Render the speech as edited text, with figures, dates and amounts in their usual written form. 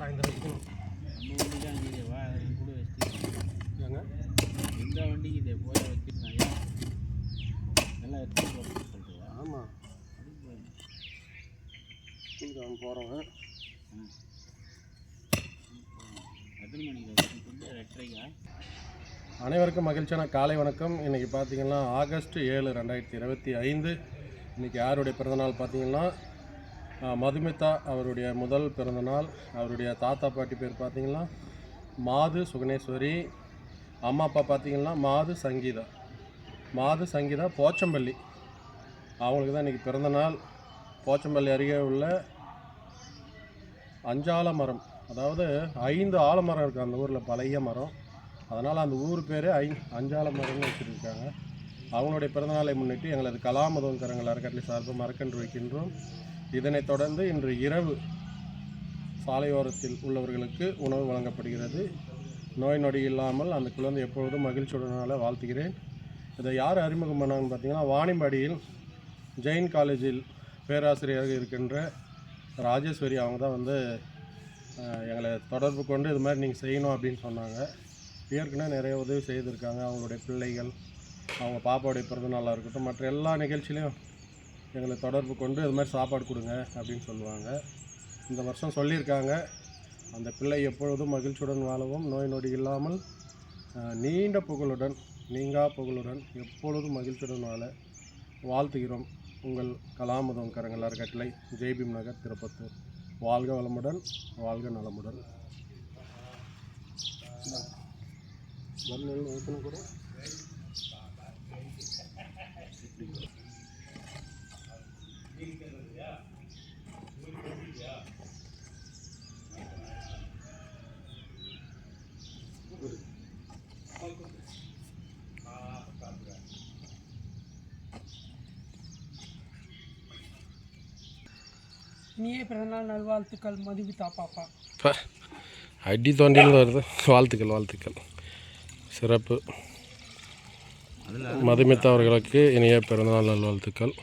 சாயந்தரம் வைக்கணும். நம்ம வண்டி தான் இங்கே வா கூட ஏங்க எந்த வண்டிக்கு இதை போய் வச்சுருந்தாங்க நல்லா எடுத்து போட்டு சொல்றியா? ஆமாம் ஸ்கூலுக்கு போகிறவங்க எத்தனை மணிக்கு ஃபுட்டு 8:30? அனைவருக்கும் மகிழ்ச்சியான காலை வணக்கம். இன்றைக்கி பார்த்திங்கன்னா ஆகஸ்ட் 7, 2025. இன்றைக்கி யாருடைய பிறந்தநாள் பார்த்திங்கன்னா மதுமிதா அவருடைய முதல் பிறந்தநாள். அவருடைய தாத்தா பாட்டி பேர் பார்த்திங்கன்னா மாது சுகனேஸ்வரி. அம்மா அப்பா பார்த்திங்கன்னா மாது சங்கீதா போச்சம்பள்ளி. அவங்களுக்கு தான் இன்றைக்கி பிறந்தநாள். போச்சம்பள்ளி அருகே உள்ள அஞ்சால மரம், அதாவது 5 ஆலமரம் இருக்குது அந்த ஊரில், பழைய மரம். அதனால் அந்த ஊர் பேர் அஞ்சால மரம்னு வச்சுருக்காங்க. அவங்களுடைய பிறந்தநாளை முன்னிட்டு எங்களது கலாமுதம் கரங்கள் அறக்கட்டளை சார்பாக மரக்கன்று வைக்கின்றோம். இதனைத் தொடர்ந்து இன்று இரவு சாலையோரத்தில் உள்ளவர்களுக்கு உணவு வழங்கப்படுகிறது. நோய் நொடி இல்லாமல் அந்த குழந்தை எப்பொழுதும் மகிழ்ச்சியுடனால வாழ்த்துகிறேன். இதை யார் அறிமுகம் பண்ணாங்கன்னு பார்த்தீங்கன்னா, வாணிம்பாடியில் ஜெயின் காலேஜில் பேராசிரியராக இருக்கின்ற ராஜேஸ்வரி அவங்க தான் வந்து எங்களை தொடர்பு கொண்டு இது மாதிரி நீங்கள் செய்யணும் அப்படின்னு சொன்னாங்க. ஏற்கனவே நிறைய உதவி செய்திருக்காங்க. அவங்களுடைய பிள்ளைகள், அவங்க பாப்பாவுடைய பிறந்தநாளாக இருக்கட்டும், மற்ற எல்லா நிகழ்ச்சியிலையும் எங்களை தொடர்பு கொண்டு இது மாதிரி சாப்பாடு கொடுங்க அப்படின்னு சொல்லுவாங்க. இந்த வருஷம் சொல்லியிருக்காங்க, அந்த பிள்ளை எப்பொழுதும் மகிழ்ச்சியுடன் வாழவும், நோய் நொடி இல்லாமல் நீண்ட புகழுடன், நீங்கா புகழுடன் எப்பொழுதும் மகிழ்ச்சியுடன் வாழ வாழ்த்துகிறோம். உங்கள் கலாமுதம் கரங்கள் அறக்கட்டளை, ஜெய்பீம் நகர், திருப்பத்தூர். வாழ்க வளமுடன், வாழ்க நலமுடன். கூட இனிய பிறந்தநாள் நல்வாழ்த்துக்கள் மதுமிதா பாப்பா. அடி தோண்டியில் வருது. வாழ்த்துக்கள் சிறப்பு. மதுமிதா அவர்களுக்கு இனிய பிறந்தநாள் நல்வாழ்த்துக்கள்.